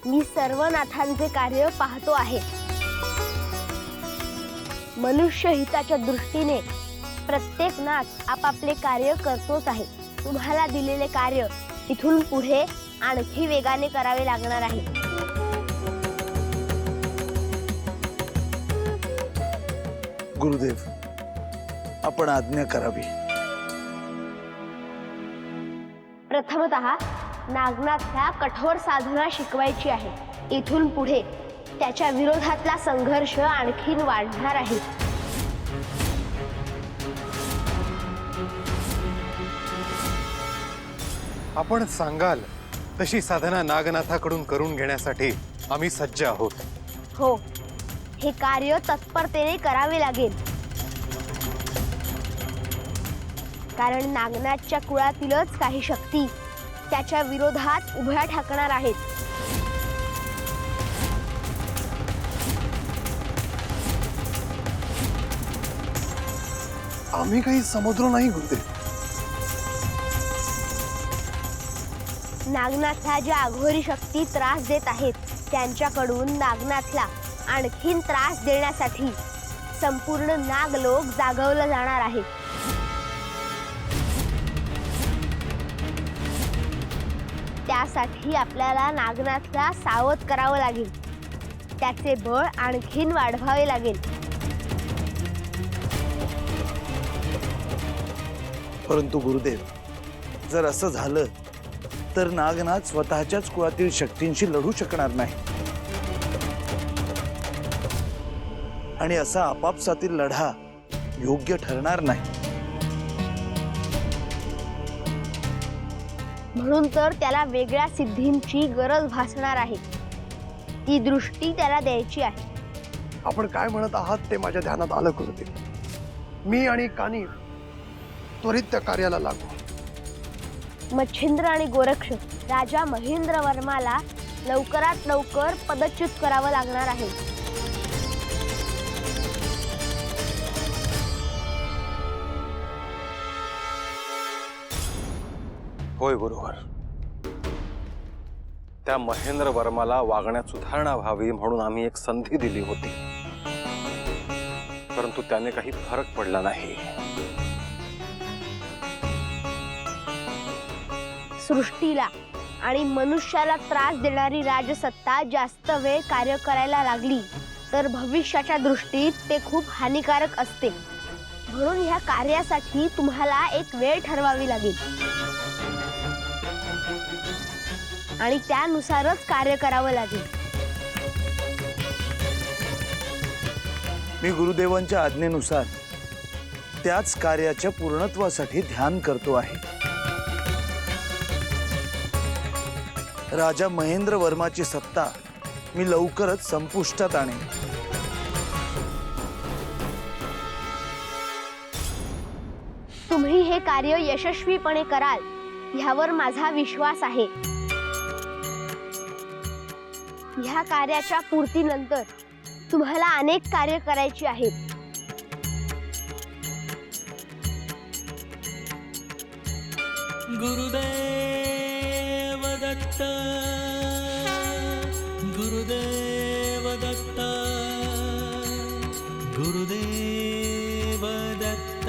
मी सर्व नाथांचे कार्य पाहतो आहे। मनुष्य हिताच्या दृष्टीने प्रत्येक नाथ आपापले कार्य करतोच आहे। तुम्हाला दिलेले कार्य इथून पुढे आणखी वेगाने करावे लागणार आहे। गुरुदेव, आपण आज्ञा करावी। प्रथमतः नागनाथला कठोर साधना शिकवायची आहे। इथून पुढे त्याच्या विरोधातला संघर्ष आणखीन वाढणार आहे। आपण सांगाल तशी साधना नागनाथाकडून करून घेण्यासाठी आम्ही सज्ज आहोत। हो, हे कार्य तत्परतेने करावे लागेल, कारण नागनाथच्या कुळातीलच काही शक्ती त्याच्या विरोधात उभ्या ठाकणार आहेत। आम्ही काही समुद्र नाही गुरुदेव। नागनाथला ज्या अघोरी शक्ती त्रास देत आहेत त्यांच्याकडून नागनाथला आणखीन त्रास देण्यासाठी संपूर्ण नागलोक जागवलं जाणार आहे। त्यासाठी आपल्याला नागनाथला सावध करावं लागेल, त्याचे बळ आणखीन वाढवावे लागेल। परंतु गुरुदेव, जर असं झालं तर नागनाथ स्वतःच्याच कुळातील शक्तींशी लढू शकणार नाही आणि असा आपापसातील लढा योग्य ठरणार नाही। म्हणून तर त्याला वेगळ्या सिद्धींची गरज भासणार आहे। ती दृष्टी त्याला द्यायची आहे। आपण काय म्हणत आहात ते माझ्या ध्यानात आलं गुरुदेव। मी आणि कानी त्वरित त्या कार्याला लागू। मच्छिंद्र आणि गोरक्ष राजा महेंद्र वर्माला लवकरात लवकर पदच्युत करावं लागणार आहे। होय बरोबर। त्या महेंद्र वर्माला वागण्यात सुधारणा व्हावी म्हणून आम्ही एक संधी दिली होती, परंतु त्याने काही फरक पडला नाही। सृष्टीला आणि मनुष्याला त्रास देणारी राजसत्ता जास्त वेळ कार्य करायला लागली तर भविष्याच्या दृष्टीत ते खूप हानिकारक असते। म्हणून ह्या कार्यासाठी तुम्हाला एक वेळ ठरवावी लागेल आणि त्यानुसारच कार्य करावं लागेल। मी गुरुदेवांच्या आज्ञेनुसार त्याच कार्याच्या पूर्णत्वासाठी ध्यान करतो आहे। राजा महेंद्र वर्माची सत्ता मी लवकरच संपुष्टात आणेन। तुम्ही हे कार्य यशस्वीपणे कराल ह्यावर माझा विश्वास आहे। ह्या कार्याच्या पूर्तीनंतर तुम्हाला अनेक कार्य करायची आहेत। गुरुदेव दत्त, गुरुदेव दत्त, गुरुदेव दत्त।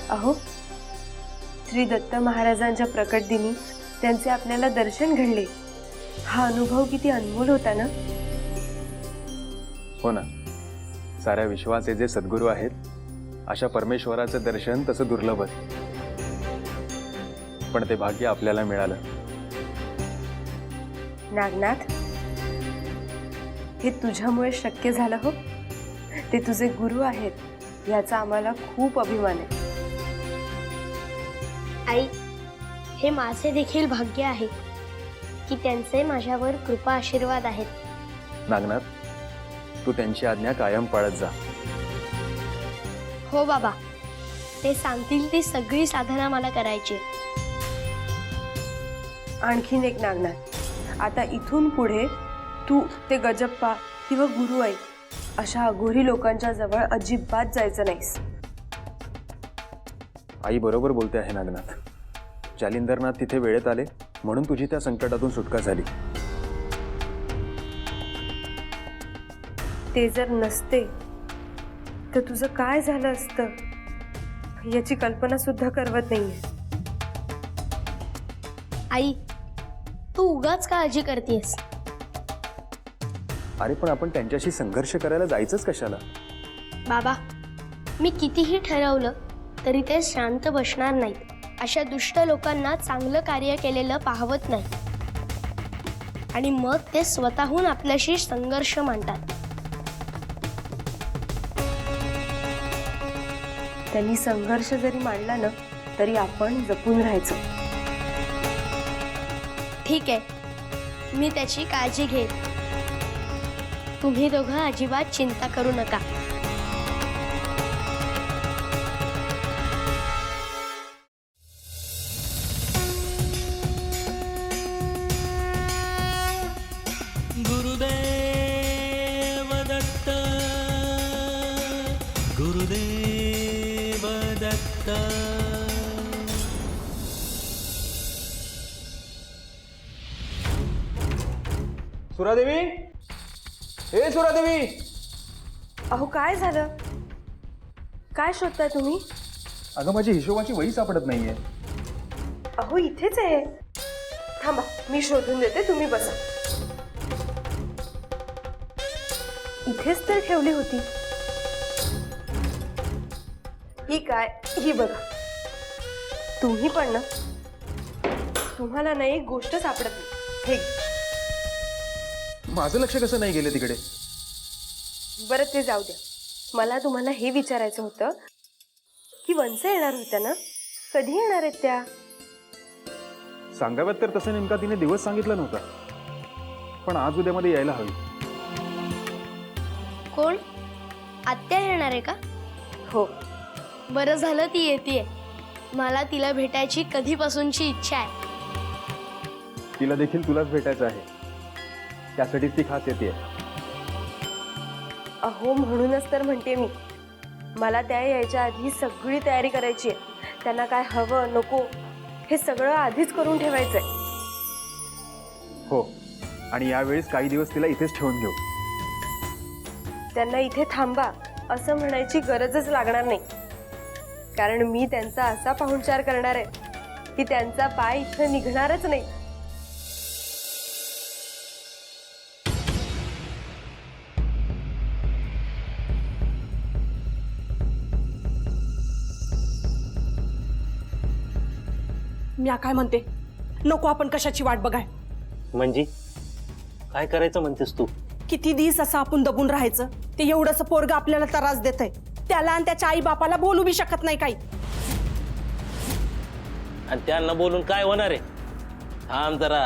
अहो, श्री दत्त महाराजांच्या प्रकट दिनी त्यांचे आपल्याला दर्शन घडले। हा अनुभव किती अनमोल होता ना। हो ना, साऱ्या विश्वाचे जे सद्गुरू आहेत अशा परमेश्वराचं दर्शन तसं दुर्लभच, पण ते भाग्य आपल्याला मिळालं। नागनाथ, हे तुझ्यामुळे शक्य झालं हो। ते तुझे गुरु आहेत याचा आम्हाला खूप अभिमान आहे। आई, हे माझे देखील भाग्य आहे की त्यांचे माझ्यावर कृपा आशीर्वाद आहेत। नागनाथ, तू त्यांची आज्ञा कायम पाळत जा। हो बाबा, ते सांगतील ती सगळी साधना मला करायची। आणखीन एक नागनाथ, आता इथून पुढे तू ते गजप्पा किंवा गुरु आई अशा अघोरी लोकांच्या जवळ अजिबात जायचं नाहीस. आई बरोबर बोलते आहे नागनाथ. जालिंदरनाथ तिथे वेळेत आले म्हणून तुझी त्या संकटातून सुटका झाली. ते जर नसते तर तुझं काय झालं असतं याची कल्पना सुद्धा करवत नाहीये. आई, तू उगाच काळजी करतेस. अरे पण आपण त्यांच्याशी संघर्ष करायला जायचंच कशाला? बाबा, मी कितीही ठरवलं तरी ते शांत बसणार नाहीत. अशा दुष्ट लोकांना चांगलं कार्य केलेलं पाहवत नाही आणि मग ते स्वतःहून आपल्याशी संघर्ष मांडतात. त्यांनी संघर्ष जरी मांडला ना तरी आपण जपून राहायचं. ठीक आहे, मी त्याची काळजी घेईन. तुम्ही दोघं अजिबात चिंता करू नका. गुरुदेव दत्त गुरुदेव दत्त. सुरादेवी, हे सुरादेवी. अहो काय झालं? काय शोधताय तुम्ही? अगं माझी हिशोबाची वही सापडत नाहीये. अहो इथेच आहे. थांबा, मी शोधून देते, तुम्ही बसा. इथेच तर ठेवली होती. ही काय, ही बघा. तुम्ही पण ना, तुम्हाला ना एक गोष्ट सापडत नाही. हे माझं लक्ष कसं नाही गेलं तिकडे? बरं, ते जाऊ द्या. मला तुम्हाला हे विचारायचं होतं की वंसा येणार होत्या ना, कधी येणार आहेत त्या? सांगाव्यात तर तसं नेमका तिने दिवस सांगितला नव्हता, पण आज उद्यामध्ये यायला हवी. कोण? आत्या येणार आहे का? हो. बरं झालं ती येतेय. मला तिला भेटायची कधीपासूनची इच्छा आहे. तिला देखील तुलाच भेटायचं आहे, त्यासाठीच ती खास येते. अहो म्हणूनच तर म्हणते मी, मला त्या यायच्या आधी सगळी तयारी करायची आहे. त्यांना काय हवं नको हे सगळं आधीच करून ठेवायचंय. हो, आणि यावेळेस काही दिवस तिला इथेच ठेवून घेऊ. त्यांना इथे थांबा असं म्हणायची गरजच लागणार नाही, कारण मी त्यांचा असा पाहुणचार करणार आहे की त्यांचा पाय इथं निघणारच नाही. मी काय म्हणते, नको आपण कशाची वाट बघाय. म्हणजे काय करायचं म्हणतेस तू? किती दिवस असं आपण दबून राहायचं? ते एवढंसं पोरग आपल्याला त्रास देत आहे, त्याला आणि त्याच्या आई बापाला बोलू बी शकत नाही काही. आणि त्यांना बोलून काय होणार आहे? थांब जरा,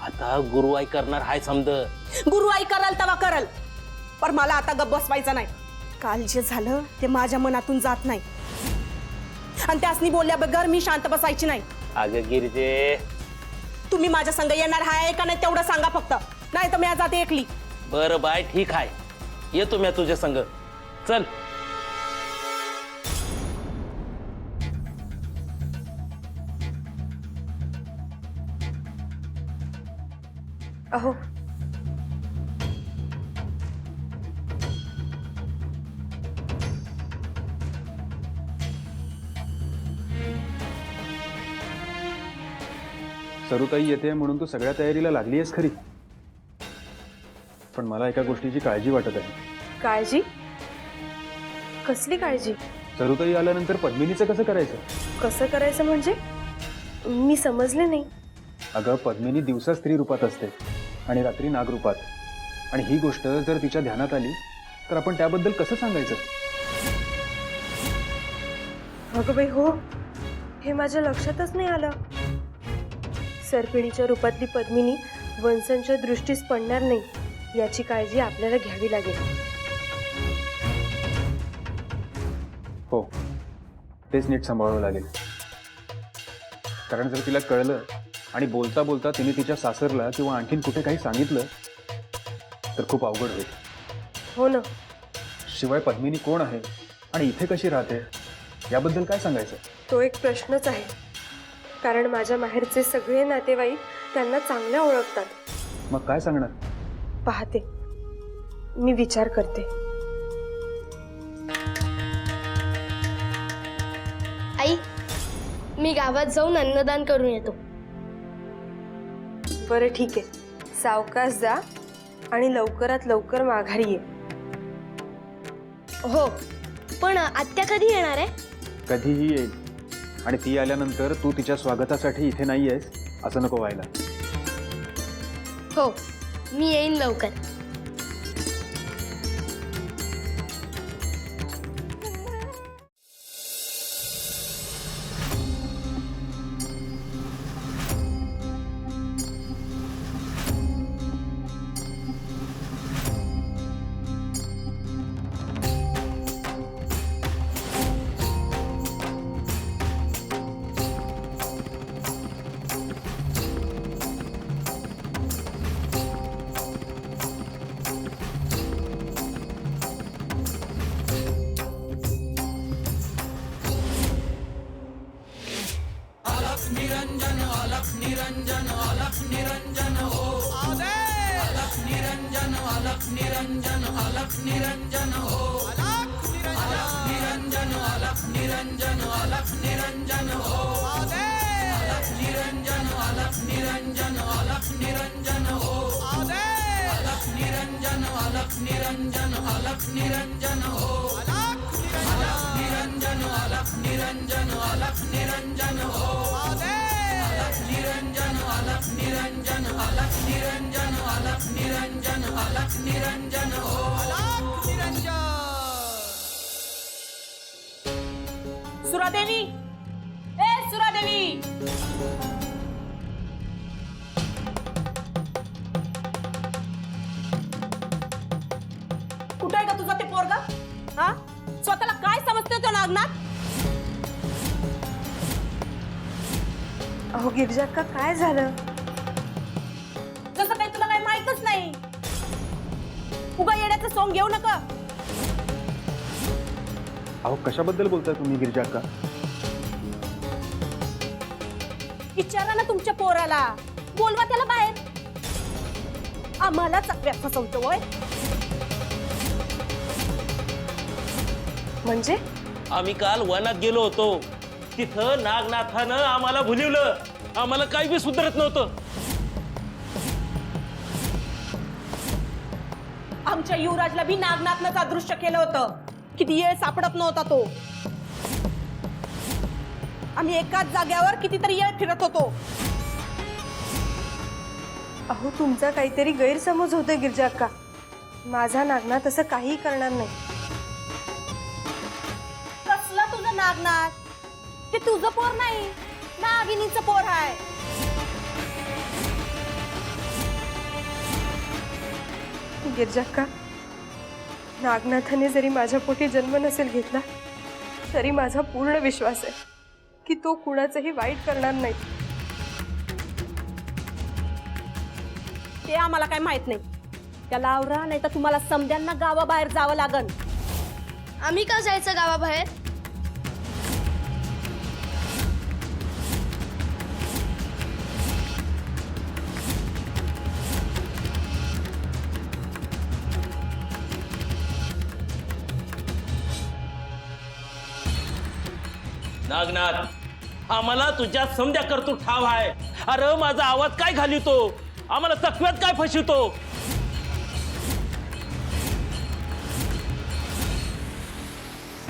आता गुरुवाई करणार हाय समज. गुरु आई कराल तेव्हा करल, पण मला आता गप्प बसवायचं नाही. काल जे झालं ते माझ्या मनातून जात नाही, आणि त्यासनी बोलल्या बगैर मी शांत बसायची नाही. अगं गिरिजे, तुम्ही माझ्या संग येणार हाय का नाही तेवढं सांगा फक्त, नाही तर मी आज जाते एकली. बरं बाय, ठीक आहे, येतो मी तुझ्या संग. चल. अहो सरुताई येते म्हणून तू सगळ्या तयारीला लागली आहेस खरी, पण मला एका गोष्टीची काळजी वाटत आहे. काळजी? कसली काळजी? सरुताई आल्यानंतर पद्मिनीचं कसं करायचं? कसं करायचं म्हणजे? मी समजले नाही. अगं पद्मिनी दिवसा स्त्री रूपात असते आणि रात्री नाग रूपात, आणि ही गोष्ट जर तिच्या ध्यानात आली तर आपण त्याबद्दल कसं सांगायचं? अगं बाई हो, हे माझ्या लक्षातच नाही आलं. सर्पिणीच्या रूपातली पद्मिनी वंसांच्या दृष्टीस पडणार नाही याची काळजी आपल्याला घ्यावी लागेल. हो, तेच नीट सांभाळावं लागेल, कारण जर तिला कळलं आणि बोलता बोलता तिने तिच्या सासरला किंवा आणखीन कुठे काही सांगितलं तर खूप अवघड होईल. हो ना. शिवाय पद्मिनी कोण आहे आणि इथे कशी राहते याबद्दल काय सांगायचं? तो एक प्रश्नच आहे. कारण माझ्या माहेरचे सगळे नातेवाईक त्यांना चांगल्या ओळखतात. मग काय सांगणार? पाहते, मी विचार करते. आई, मी गावात जाऊन अन्नदान करून येतो. बरं ठीक आहे, सावकाश जा आणि लवकरात लवकर माघारी ये. हो, पण आत्या कधी येणार आहे? कधीही येईल. आणि ती आल्यानंतर तू तिच्या स्वागतासाठी इथे नाही आहेस असं नको व्हायला. हो, मी येईन लवकर. सुरादेवी, ए सुरादेवी, कुठे आहे का तुझा ते पोरगा? हा, स्वतःला काय समजतोय तो नागनाथ? अहो गिरजाक्का, काय झालं? जसं काही तुला काही माहितच नाही. उगा येण्याचं सोंग घेऊ नका. अहो कशाबद्दल बोलताय तुम्ही गिरिजा अक्का? विचारा ना तुमच्या पोराला, बोलवा त्याला बाहेर. आम्हाला चकव्यात फसवतोय. म्हणजे आम्ही काल वनात गेलो होतो. तिथं नागनाथानं आम्हाला भुलवलं. आम्हाला काही बी सुधरत नव्हतं. आमच्या युवराजला बी नागनाथनंच अदृश्य केलं होतं. किती येळ सापडत नव्हता तो. आम्ही एकाच जाग्यावर कितीतरी येळ फिरत होतो. अहो तुमचा काहीतरी गैरसमज होतोय गिरजाक्का. माझा नागनाथ असं काही करणार नाही. कसला तुझं नागनाथ? ते तुझं पोर नाही, नागिनीचं पोर आहे. गिरजाक्का, नागनाथाने जरी माझ्या पोटी जन्म नसेल घेतला तरी माझा पूर्ण विश्वास आहे की तो कुणाचंही वाईट करणार नाही. ते आम्हाला काय माहित नाही. त्याला आवरा, नाही तर तुम्हाला समद्यांना गावाबाहेर जावं लागल. आम्ही का जायचं गावाबाहेर? नागनाथ, आम्हाला तुझ्या समध्या करतो ठाव आहे. अरे माझा आवाज काय घालितो, आम्हाला चकव्यात काय फसवतो.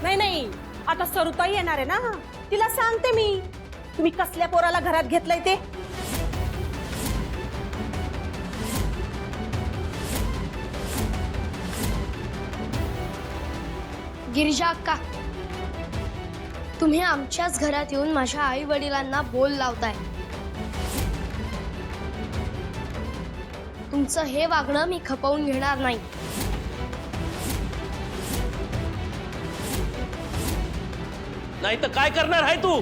नाही नाही, आता सरुताई येणार आहे ना, तिला सांगते मी तुम्ही कसल्या पोराला घरात घेतलंय ते. गिरिजा अक्का, तुम्ही आमच्याच घरात येऊन माझ्या आई वडिलांना बोल लावताय. तुमचं हे वागणं मी खपवून घेणार नाही. नाही तर काय करणार आहे तू?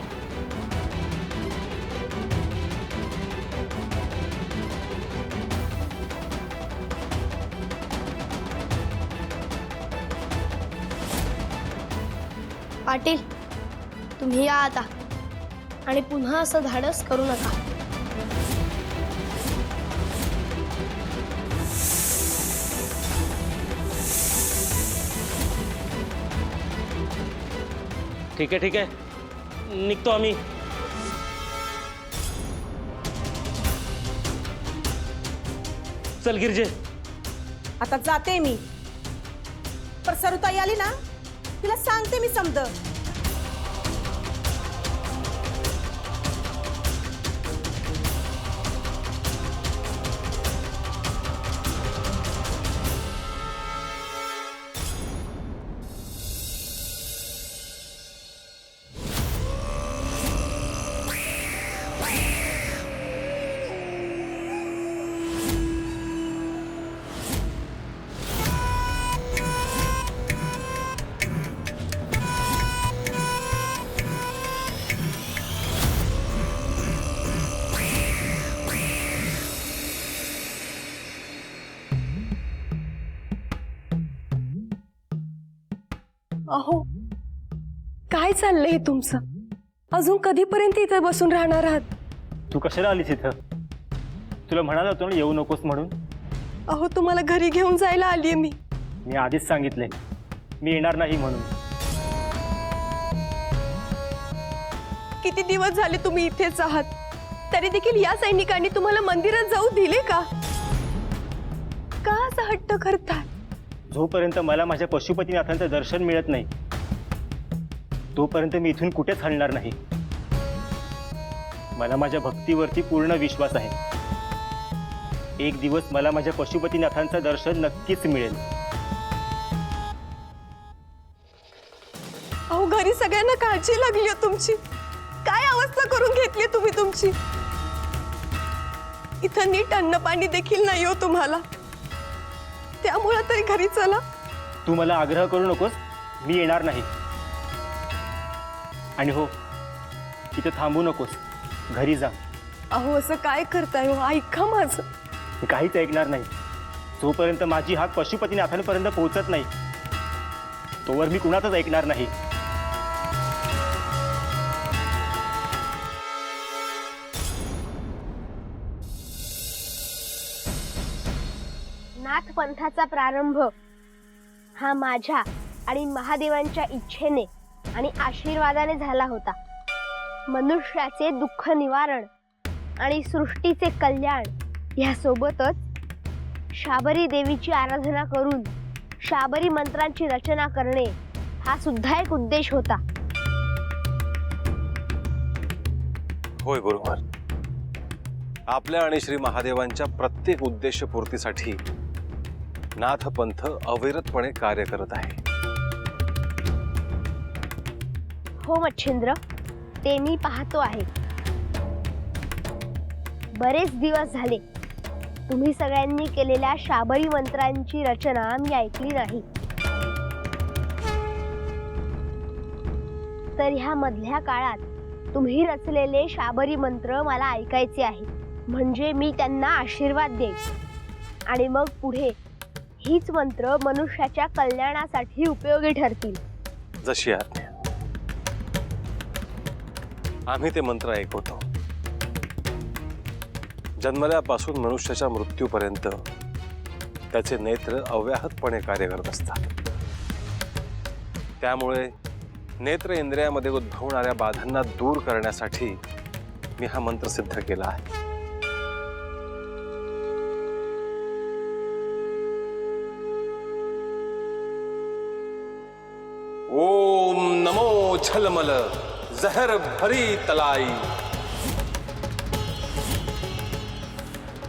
पाटील, तुम्ही या आता आणि पुन्हा असं धाडस करू नका. ठीक आहे ठीक आहे, निघतो आम्ही. चल गिरजे. आता जाते मी. पर सरुताई आली ना, तिला सांगते मी समज. अहो, काय चाललंय तुमचं? अजून कधीपर्यंत इथे बसून राहणार आहात? तू कशाला आलीस इथं? तुला म्हणाला होतो ना येऊ नकोस म्हणून. अहो, तुम्हाला घरी घेऊन जायला आलीये मी. मी आधीच सांगितले मी येणार नाही म्हणून. किती दिवस झाले तुम्ही इथेच आहात, तरी देखील या सैनिकांनी तुम्हाला मंदिरात जाऊ दिले का? का असा हट्ट करतात? जोपर्यंत मला माझ्या पशुपतीनाथांचं दर्शन मिळत नाही तोपर्यंत मी इथून कुठेच हलणार नाही. मला माझ्या भक्तीवरती पूर्ण विश्वास आहे. एक दिवस मला माझ्या पशुपतीनाथांचं दर्शन नक्कीच मिळेल. अहो, घरी सगळ्यांना काळजी लागली हो तुमची. काय अवस्था करून घेतली तुम्ही तुमची. इथं नीट अन्न पाणी देखील नाही हो तुम्हाला. त्यामुळे तरी घरी चला. तू मला आग्रह करू नकोस, मी येणार नाही. आणि हो, इथे थांबू नकोस, घरी जा. अहो, असं काय करताय हो? ऐका माझं. मी काहीच ऐकणार नाही. जोपर्यंत माझी हाक पशुपतीनाथांपर्यंत पोहोचत नाही तोवर मी कुणाचंच ऐकणार नाही. नाथ पंथाचा प्रारंभ हा माझ्या आणि महादेवांच्या इच्छेने आणि आशीर्वादाने झाला होता. मनुष्याचे दुःख निवारण आणि सृष्टीचे कल्याण यासोबतच शाबरी देवीची आराधना करून शाबरी मंत्रांची रचना करणे हा सुद्धा एक उद्देश होता. होय, बरोबर. आपल्या आणि श्री महादेवांच्या प्रत्येक उद्देश पूर्तीसाठी नाथ पंथ अविरतपणे कार्य करत आहे. हो मच्छिंद्र, ते मी पाहतो आहे. बरेच दिवस झाले तुम्ही सगळ्यांनी केलेल्या शाबरी मंत्रांची रचना मी ऐकली नाही. तर ह्या मधल्या काळात तुम्ही रचलेले शाबरी मंत्र मला ऐकायचे आहे. म्हणजे मी त्यांना आशीर्वाद देईन आणि मग पुढे हीच मंत्र मनुष्याच्या कल्याणासाठी उपयोगी ठरतील. जशी आज्ञा. आम्ही ते मंत्र ऐकवतो. जन्मल्यापासून मनुष्याच्या मृत्यूपर्यंत त्याचे नेत्र अव्याहतपणे कार्य करत असतात. त्यामुळे नेत्र इंद्रियामध्ये उद्भवणाऱ्या बाधांना दूर करण्यासाठी मी हा मंत्र सिद्ध केला आहे. ओम नमो झलमल जहर भरी तलाई,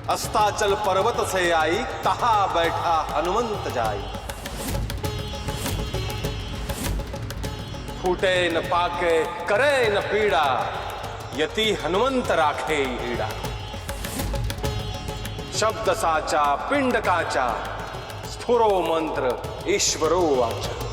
अस्ताचल पर्वत से आई, तहा बैठा हनुमंत जाई। फूटे न पाके करे न पीड़ा, यति हनुमंत राखे हीड़ा। शब्द साचा पिंड काचा, स्फुरो मंत्र ईश्वरो वाचा।